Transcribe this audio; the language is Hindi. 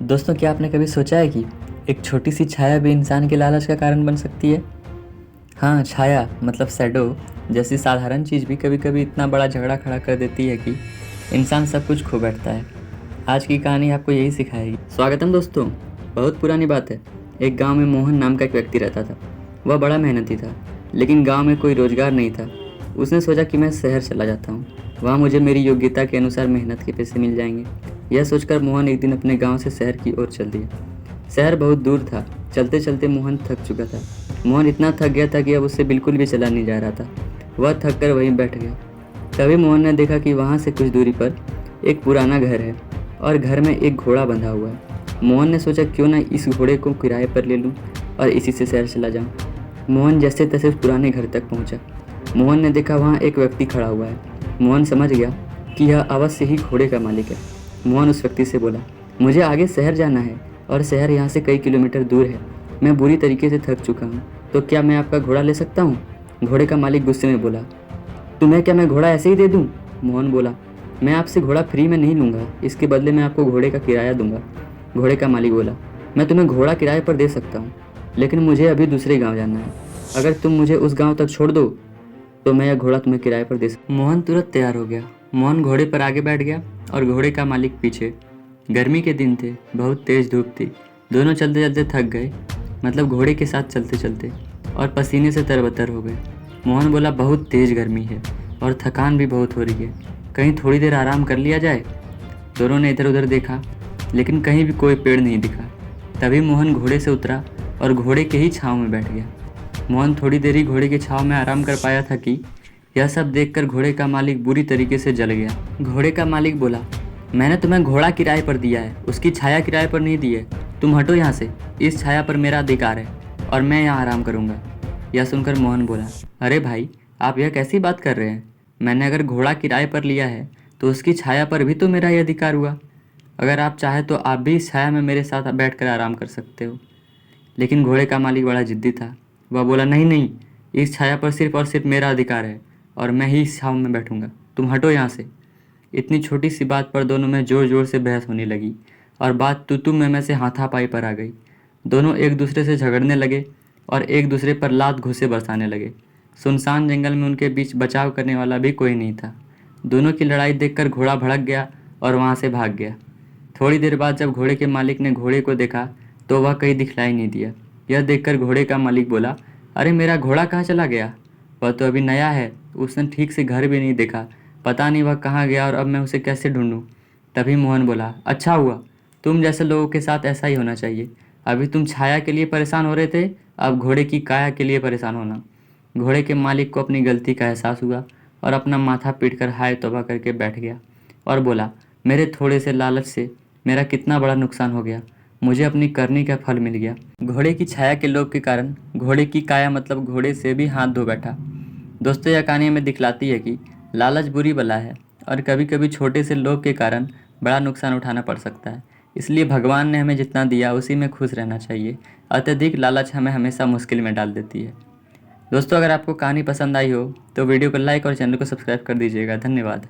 दोस्तों, क्या आपने कभी सोचा है कि एक छोटी सी छाया भी इंसान के लालच का कारण बन सकती है। हाँ, छाया मतलब शैडो जैसी साधारण चीज़ भी कभी कभी इतना बड़ा झगड़ा खड़ा कर देती है कि इंसान सब कुछ खो बैठता है। आज की कहानी आपको यही सिखाएगी। स्वागतम दोस्तों। बहुत पुरानी बात है। एक गांव में मोहन नाम का एक व्यक्ति रहता था। वह बड़ा मेहनती था, लेकिन गांव में कोई रोजगार नहीं था। उसने सोचा कि मैं शहर चला जाता हूँ, वहाँ मुझे मेरी योग्यता के अनुसार मेहनत के पैसे मिल जाएंगे। यह सोचकर मोहन एक दिन अपने गांव से शहर की ओर चल दिया। शहर बहुत दूर था। चलते चलते मोहन थक चुका था। मोहन इतना थक गया था कि अब उससे बिल्कुल भी चला नहीं जा रहा था। वह थक कर वहीं बैठ गया। तभी मोहन ने देखा कि वहाँ से कुछ दूरी पर एक पुराना घर है और घर में एक घोड़ा बंधा हुआ है। मोहन ने सोचा क्यों ना इस घोड़े को किराए पर ले लूँ और इसी से शहर चला जाऊँ। मोहन जैसे तैसे पुराने घर तक पहुँचा। मोहन ने देखा वहाँ एक व्यक्ति खड़ा हुआ है। मोहन समझ गया कि यह अवश्य ही घोड़े का मालिक है। मोहन उस व्यक्ति से बोला, मुझे आगे शहर जाना है और शहर यहाँ से कई किलोमीटर दूर है। मैं बुरी तरीके से थक चुका हूँ, तो क्या मैं आपका घोड़ा ले सकता हूँ? घोड़े का मालिक गुस्से में बोला, तुम्हें क्या मैं घोड़ा ऐसे ही दे दूँ? मोहन बोला, मैं आपसे घोड़ा फ्री में नहीं लूँगा, इसके बदले मैं आपको घोड़े का किराया दूंगा। घोड़े का मालिक बोला, मैं तुम्हें घोड़ा किराए पर दे सकता हूँ, लेकिन मुझे अभी दूसरे गाँव जाना है। अगर तुम मुझे उस गाँव तक छोड़ दो तो मैं यह घोड़ा तुम्हें किराए पर दे सकता। मोहन तुरंत तैयार हो गया। मोहन घोड़े पर आगे बैठ गया और घोड़े का मालिक पीछे। गर्मी के दिन थे, बहुत तेज धूप थी। दोनों चलते चलते थक गए, मतलब घोड़े के साथ चलते चलते, और पसीने से तरबतर हो गए। मोहन बोला, बहुत तेज गर्मी है और थकान भी बहुत हो रही है, कहीं थोड़ी देर आराम कर लिया जाए। दोनों ने इधर उधर देखा, लेकिन कहीं भी कोई पेड़ नहीं दिखा। तभी मोहन घोड़े से उतरा और घोड़े के ही छांव में बैठ गया। मोहन थोड़ी देर ही घोड़े की छांव में आराम कर पाया था कि यह सब देखकर घोड़े का मालिक बुरी तरीके से जल गया। घोड़े का मालिक बोला, मैंने तुम्हें घोड़ा किराए पर दिया है, उसकी छाया किराए पर नहीं दी है। तुम हटो यहाँ से, इस छाया पर मेरा अधिकार है और मैं यहाँ आराम करूँगा। यह सुनकर मोहन बोला, अरे भाई, आप यह कैसी बात कर रहे हैं? मैंने अगर घोड़ा किराए पर लिया है तो उसकी छाया पर भी तो मेरा ही अधिकार हुआ। अगर आप चाहे तो आप भी इस छाया में मेरे साथ बैठकर आराम कर सकते हो। लेकिन घोड़े का मालिक बड़ा जिद्दी था। वह बोला, नहीं नहीं, इस छाया पर सिर्फ और सिर्फ मेरा अधिकार है और मैं ही इस छाव में बैठूंगा। तुम हटो यहाँ से। इतनी छोटी सी बात पर दोनों में जोर जोर से बहस होने लगी और बात तू मैं से हाथापाई पर आ गई। दोनों एक दूसरे से झगड़ने लगे और एक दूसरे पर लात घूंसे बरसाने लगे। सुनसान जंगल में उनके बीच बचाव करने वाला भी कोई नहीं था। दोनों की लड़ाई देखकर घोड़ा भड़क गया और वहाँ से भाग गया। थोड़ी देर बाद जब घोड़े के मालिक ने घोड़े को देखा तो वह कहीं दिखलाई नहीं दिया। यह देखकर घोड़े का मालिक बोला, अरे मेरा घोड़ा कहाँ चला गया? वह तो अभी नया है, उसने ठीक से घर भी नहीं देखा, पता नहीं वह कहाँ गया और अब मैं उसे कैसे ढूंढूं। तभी मोहन बोला, अच्छा हुआ, तुम जैसे लोगों के साथ ऐसा ही होना चाहिए। अभी तुम छाया के लिए परेशान हो रहे थे, अब घोड़े की काया के लिए परेशान होना। घोड़े के मालिक को अपनी गलती का एहसास हुआ और अपना माथा पीटकर हाय तौबा करके बैठ गया और बोला, मेरे थोड़े से लालच से मेरा कितना बड़ा नुकसान हो गया। मुझे अपनी करनी का फल मिल गया। घोड़े की छाया के लोभ के कारण घोड़े की काया मतलब घोड़े से भी हाथ धो बैठा। दोस्तों, यह कहानी हमें दिखलाती है कि लालच बुरी बला है और कभी कभी छोटे से लोभ के कारण बड़ा नुकसान उठाना पड़ सकता है। इसलिए भगवान ने हमें जितना दिया उसी में खुश रहना चाहिए। अत्यधिक लालच हमें हमेशा मुश्किल में डाल देती है। दोस्तों, अगर आपको कहानी पसंद आई हो तो वीडियो को लाइक और चैनल को सब्सक्राइब कर दीजिएगा। धन्यवाद।